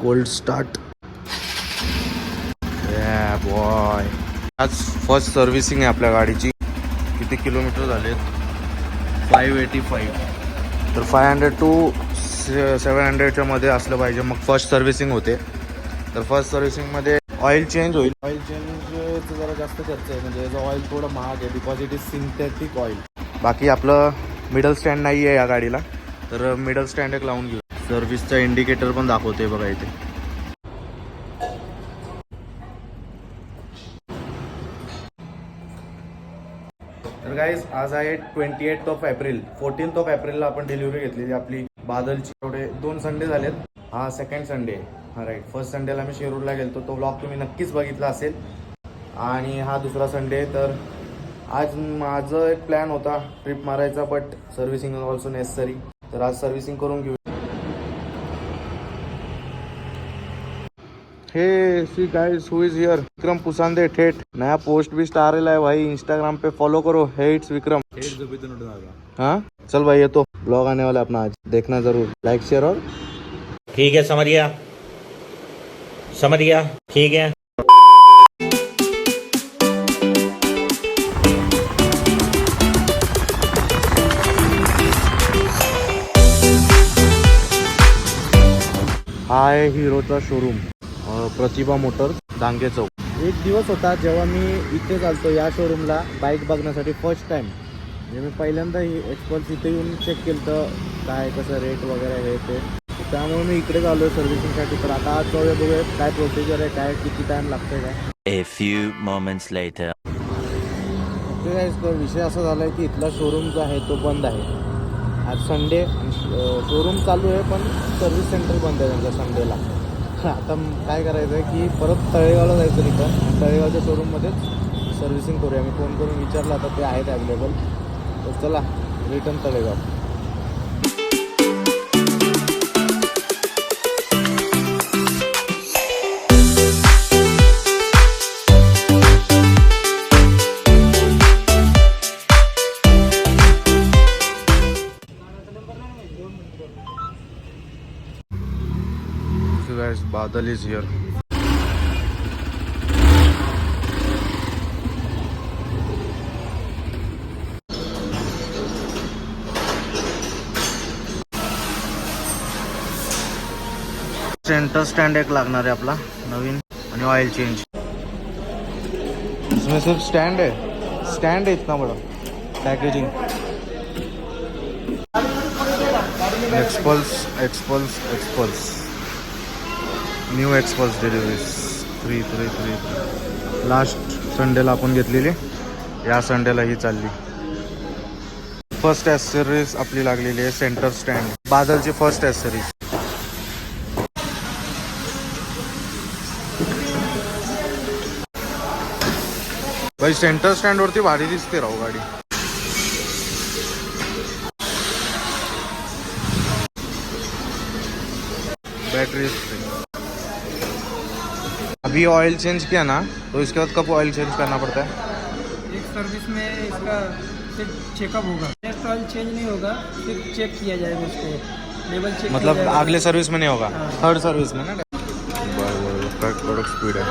Cold start boy. आज first servicing आहे आपल्या गाडीची. किती किलोमीटर झालेत? 585. तर 500 to 700च्या मध्ये असलं पाहिजे, मग फर्स्ट सर्व्हिसिंग होते. तर फर्स्ट सर्व्हिसिंगमध्ये ऑइल चेंज होईल. ऑइल चेंजचं जरा जास्त खर्च आहे, म्हणजे याचं ऑइल थोडं महाग आहे because it is synthetic oil. बाकी आपलं मिडल स्टँड नाही आहे या गाडीला, तर मिडल स्टँड एक लावून घेऊ. सर्व्हिसचा इंडिकेटर पण दाखवते बघा इथे. तर गाईज आज आहे 28 एप्रिल. 14 एप्रिलला आपण डिलिव्हरी घेतलेली आपली बादलची. थोडे 2 संडे झालेत. हा सेकंड संडे. हा राईट. फर्स्ट संडेला मी शिरूरला गेलो, तो ब्लॉग तुम्ही नक्कीच बघितला असेल. आणि हा दुसरा संडे. तर आज माझं एक प्लॅन होता ट्रिप मारायचा, बट सर्व्हिसिंग ऑल्सो नेसेसरी. तर आज सर्व्हिसिंग करून घेऊ. Hey see guys, who is here? Vikram Pusande ठेठ. नया पोस्ट भी स्टार है भाई, इंस्टाग्राम पे फॉलो करो. हे इट्स विक्रम. हाँ चल भाई, ये तो ब्लॉग आने वाला अपना, आज देखना जरूर. लाइक शेयर और ठीक है, समझ गया ठीक है. हा आहे हिरोचा शोरूम, प्रतिभा मोटर्स, डांगे चौक. एक दिवस होता जेव्हा मी इथे चालतो या शोरूमला बाईक बघण्यासाठी फर्स्ट टाइम. म्हणजे मी पहिल्यांदा ही एक्सपर्ट इथे येऊन चेक केलं तर काय कसं रेट वगैरे हे ते. त्यामुळे मी इकडे आलो सर्व्हिसिंगसाठी. तर आता आज जाऊया, बघूया काय प्रोसिजर आहे, काय किती टाइम लागतोय काय. A few moments later. Okay guys, तर विषय असा झाला आहे की इथला शोरूम जो आहे तो बंद आहे. आज संडे. शोरूम चालू आहे पण सर्व्हिस सेंटर बंद आहे त्यांच्या संडेला. आता काय करायचं आहे की परत तळेगावला जायचं रिटर्न. तळेगावच्या शोरूममध्येच सर्व्हिसिंग करूया. मी फोन करून विचारलं, आता ते आहेत अवेलेबल. तर चला return Talegaon. Guys, Badal is here. Centre stand एक लागणार आहे आपला नवीन, आणि ऑयल चेंज. इसमें सिर्फ स्टैंड है इतना बड़ा. Packaging XPulse new XPulse deliveries 3. Last संडेला आपण घेतलेली, या संडेला ही चालली. फर्स्ट ॲसेसरीज आपली लागलेली आहे सेंटर स्टँड. बादलची फर्स्ट ॲसेसरीज. भाई सेंटर स्टँड वरती भारी दिसते राहू गाडी. बैटरी. अभी ऑयल चेंज किया ना, तो इसके बाद कब ऑयल चेंज करना पड़ता है? एक सर्विस में इसका सिर्फ चेकअप होगा. नेक्स्ट ऑयल चेंज नहीं होगा, सिर्फ चेक किया जाएगा उसको. लेवल चेक मतलब किया जाएगा. अगले सर्विस में नहीं होगा, हाँ. थर्ड सर्विस में ना. प्रोडक्ट स्पीड है.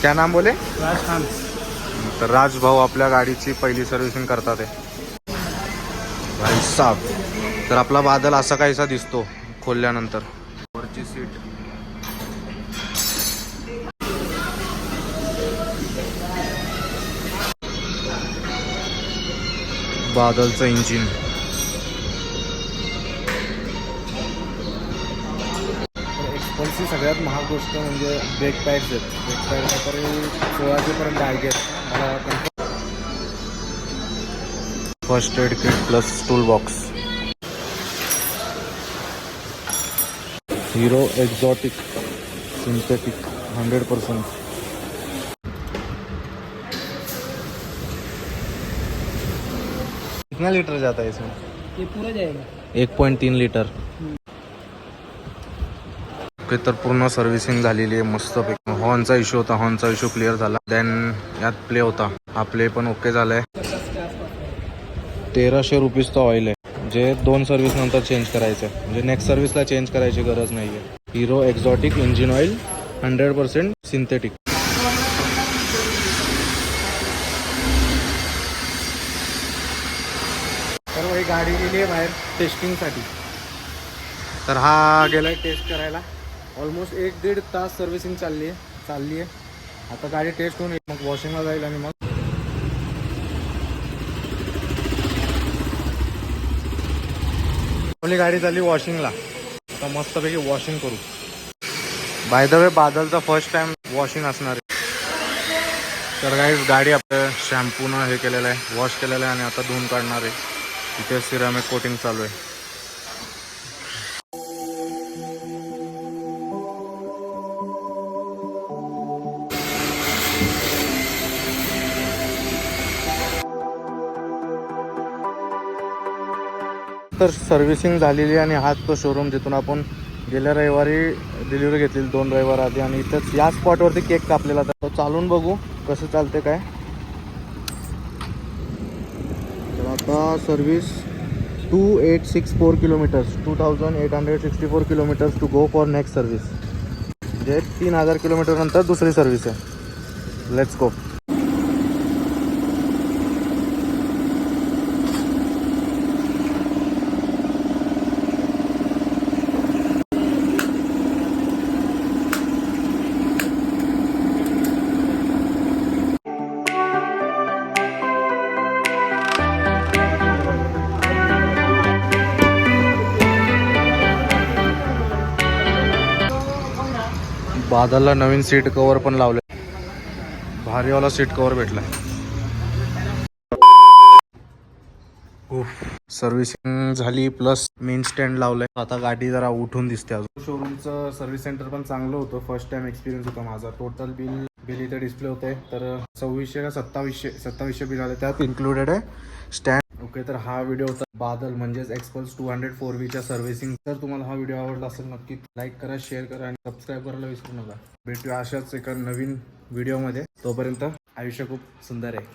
क्या नाम बोले? राजस्थान. तर राज भाऊ आपल्या गाडीची पहिली सर्व्हिसिंग करतात आहे भाई साहब. तर आपला बादल असा काहीसा दिसतो खोलल्यानंतर. वरची सीट. बादलचं इंजिन. एक्सपल्सची सगळ्यात महाग गोष्ट म्हणजे ब्रेक पॅड्स आहेत. ब्रेक पॅड तरी 1600पर्यंत आहे. मला first aid kit plus tool box. Hero exotic synthetic 100%. कितना लीटर जाता है इसमें? ये पूरा जाएगा 1.3 लीटर. ओके, तर पूर्ण सर्व्हिसिंग झालेली आहे मस्तपैकी. हॉर्नचा इश्यू होता, हॉर्नचा इश्यू क्लिअर झाला. देन यात प्ले होता, हा प्ले पण ओके झालाय. 1300 रुपीजचा ऑइल आहे. जे 2 सर्व्हिस नंतर चेंज करायचं आहे, म्हणजे नेक्स्ट सर्व्हिसला चेंज करायची गरज नाही आहे. Hero exotic engine oil 100% synthetic. तर ही गाडी गेली आहे बाहेर टेस्टिंगसाठी. तर हा गेला आहे टेस्ट करायला. ऑलमोस्ट 1-1.5 तास सर्व्हिसिंग चालली आहे. आता गाडी टेस्ट होऊन मग वॉशिंगला जाईल आणि मग आपली गाडी चालली वॉशिंगला. आता मस्तपैकी वॉशिंग करू. बाय द वे बादलचा फर्स्ट टाइम वॉशिंग असणार आहे. तर गाईज गाडी आपलं शॅम्पूनं हे केलेलं आहे, वॉश केलेलं आहे आणि आता धुवून काढणार आहे. इथे सिरामिक कोटिंग चालू आहे. तर सर्व्हिसिंग झालेली आणि हाच तो शोरूम जिथून आपण गेल्या रविवारी डिलिव्हरी घेतलेली 2 रविवार आधी. आणि इथंच या स्पॉटवरती केक कापलेला. तर चालून बघू कसं चालते काय. तर आता service 2864 kilometres 2864 kilometres to go for next service. म्हणजे 3000 किलोमीटर नंतर दुसरी सर्व्हिस आहे. Let's go. बादलला नवीन सीट कवर पण लावले. भारीवाला सीट कवर भेटला. सर्व्हिसिंग झाली प्लस मेन स्टँड लावलंय. आता गाडी जरा उठून दिसते. अजून शोरूमचं सर्व्हिस सेंटर पण चांगलं होतं. फर्स्ट टाइम एक्सपिरियन्स होता माझा. टोटल बिल इथे डिस्प्ले होते. तर 2600 का 2700 बिल आले. त्यात इन्क्लुडेड आहे स्टँड. ओके, तर हा व्हिडिओ होता बादल म्हणजेच एक्सपल्स 200 4Vच्या सर्व्हिसिंग. तर तुम्हाला हा व्हिडिओ आवडला असेल नक्की लाईक करा, शेअर करा आणि सबस्क्राईब करायला विसरू नका. भेटूया अशाच एका नवीन व्हिडिओमध्ये. तोपर्यंत आयुष्य खूप सुंदर आहे.